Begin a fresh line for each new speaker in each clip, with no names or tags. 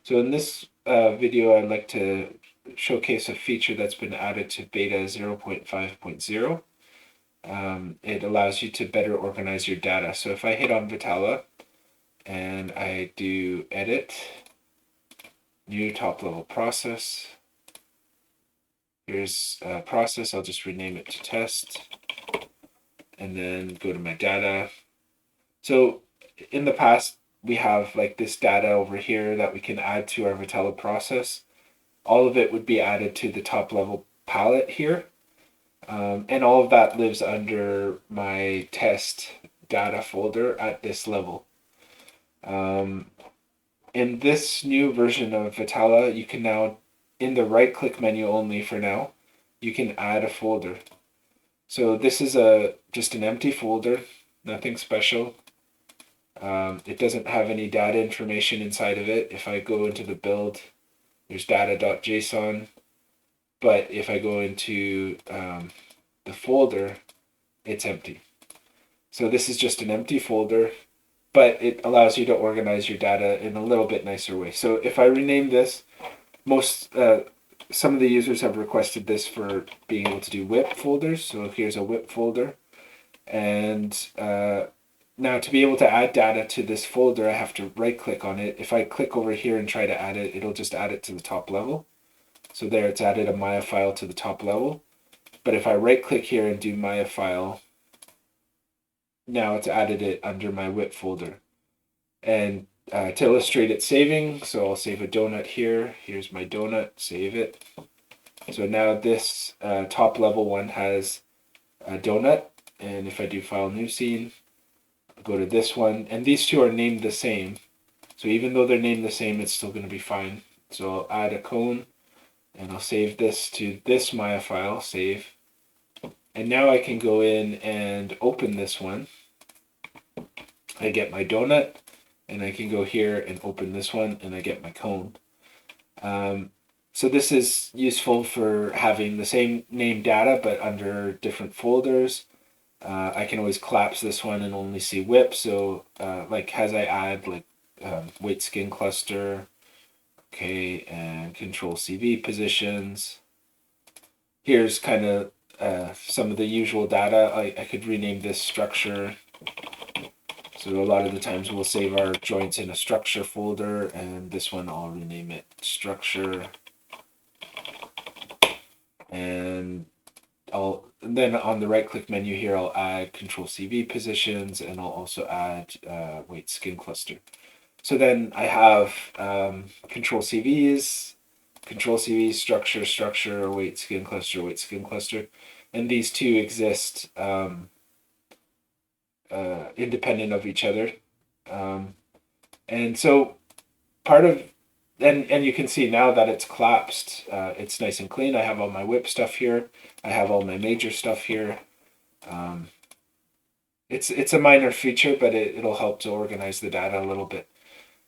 So in this video, I'd like to showcase a feature that's been added to beta 0.5.0. It allows you to better organize your data. So if I hit on Vetala and I do edit, new top level process, here's a process, I'll just rename it to test, and then go to my data. So in the past, we have like this data over here that we can add to our Vetala process. All of it would be added to the top level palette here. And all of that lives under my test data folder at this level. In this new version of Vetala, you can now, in the right click menu only for now, you can add a folder. So this is just an empty folder, nothing special. It doesn't have any data information inside of it. If I go into the build, there's data.json. But if I go into the folder, it's empty. So this is just an empty folder, but it allows you to organize your data in a little bit nicer way. So if I rename this, some of the users have requested this for being able to do whip folders. So here's a whip folder. And now to be able to add data to this folder, I have to right click on it. If I click over here and try to add it, it'll just add it to the top level. So there, it's added a Maya file to the top level. But if I right click here and do Maya file, now it's added it under my whip folder. And to illustrate it saving, so I'll save a donut here. Here's my donut, save it. So now this top level one has a donut. And if I do file new scene, I'll go to this one. And these two are named the same. So even though they're named the same, it's still going to be fine. So I'll add a cone. And I'll save this to this Maya file, save. And now I can go in and open this one. I get my donut, and I can go here and open this one, and I get my cone. So this is useful for having the same name data, but under different folders. I can always collapse this one and only see whip. So like as I add like weight skin cluster, okay, and control CV positions. Here's kind of some of the usual data. I could rename this structure. So a lot of the times we'll save our joints in a structure folder, and this one I'll rename it structure. And then on the right click menu here, I'll add control CV positions, and I'll also add weight skin cluster. So then I have control CVs, structure, weight skin cluster. And these two exist independent of each other. And so part of, and you can see now that it's collapsed, it's nice and clean. I have all my whip stuff here. I have all my major stuff here. It's a minor feature, but it'll help to organize the data a little bit.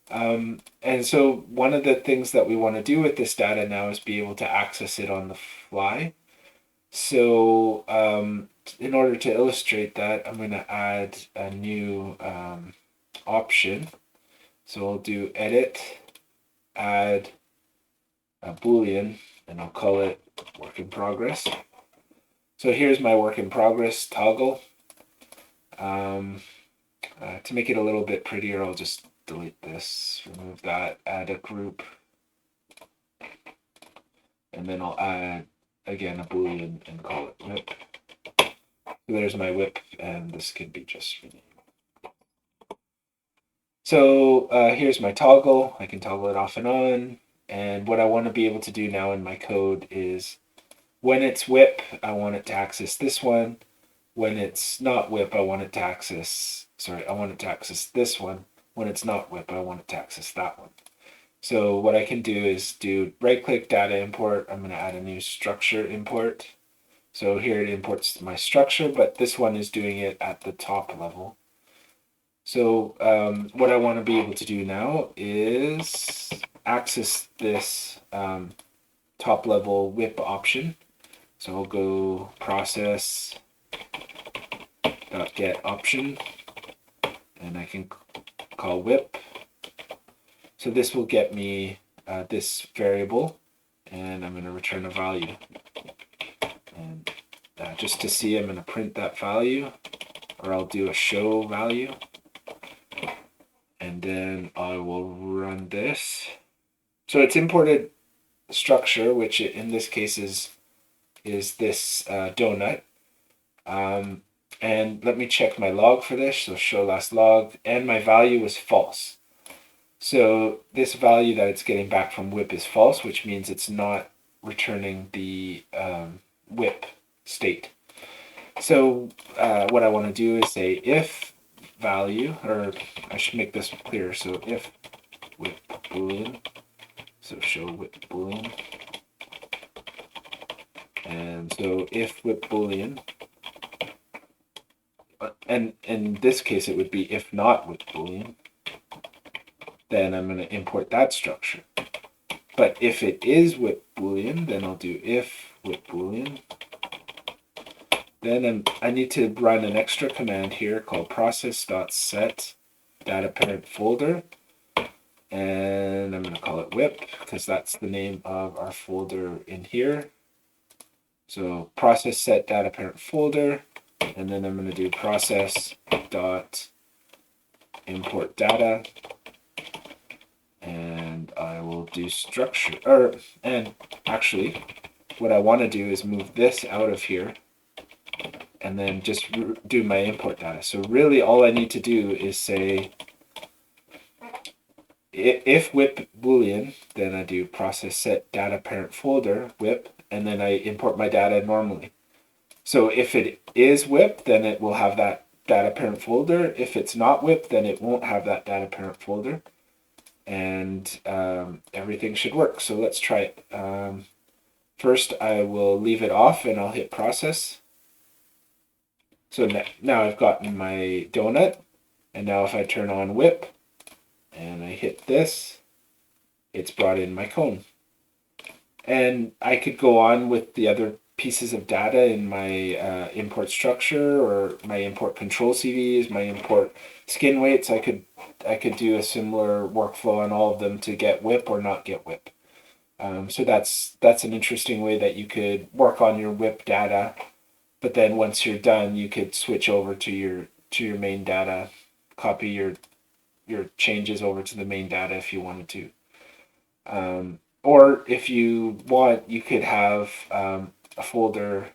And so one of the things that we want to do with this data now is be able to access it on the fly. So in order to illustrate that, I'm going to add a new option. So I'll do edit, add a Boolean, and I'll call it work in progress. So here's my work in progress toggle. To make it a little bit prettier, I'll just delete this, remove that, add a group, and then I'll add again a Boolean and call it whip. So there's my whip, and this can be just renamed. So here's my toggle. I can toggle it off and on. And what I want to be able to do now in my code is when it's whip, I want it to access this one. When it's not whip, I want it to access this one. When it's not whip, I want it to access that one. So what I can do is do right click data import. I'm going to add a new structure import. So here it imports my structure, but this one is doing it at the top level. So what I want to be able to do now is access this top level whip option. So I'll go process .get option, and I can call whip. So this will get me this variable, and I'm going to return a value. And just to see, I'm going to print that value, or I'll do a show value, and then I will run this. So it's imported structure, which in this case is this donut. And let me check my log for this. So show last log, and my value was false. So this value that it's getting back from whip is false, which means it's not returning the whip state. So what I want to do is say if value, or I should make this clearer. So if whip boolean, so show whip boolean, and so if whip boolean, and in this case it would be if not whip boolean, then I'm going to import that structure. But if it is whip boolean, then I'll do if whip boolean. Then I need to run an extra command here called process.set data parent folder, and I'm going to call it whip because that's the name of our folder in here. So process set data parent folder, and then I'm going to do process dot import data, and I will do structure, and actually what I want to do is move this out of here and then just do my import data. So really all I need to do is say if whip boolean, then I do process set data parent folder whip, and then I import my data normally. So if it is whip, then it will have that data parent folder. If it's not whip, then it won't have that data parent folder, and everything should work. So let's try it. First I will leave it off and I'll hit process. So now I've gotten my donut, and now if I turn on whip and I hit this, it's brought in my cone. And I could go on with the other pieces of data in my import structure, or my import control CVs, my import skin weights. I could do a similar workflow on all of them to get whip or not get whip. So that's an interesting way that you could work on your whip data. But then once you're done, you could switch over to your main data, copy your changes over to the main data if you wanted to. Or if you want, you could have a folder,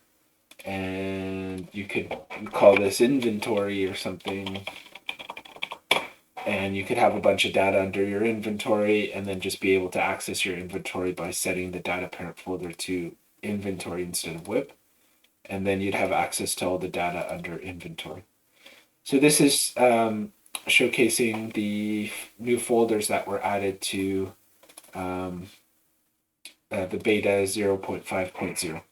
and you could call this inventory or something, and you could have a bunch of data under your inventory, and then just be able to access your inventory by setting the data parent folder to inventory instead of whip. And then you'd have access to all the data under inventory. So this is showcasing the new folders that were added to the beta 0.5.0.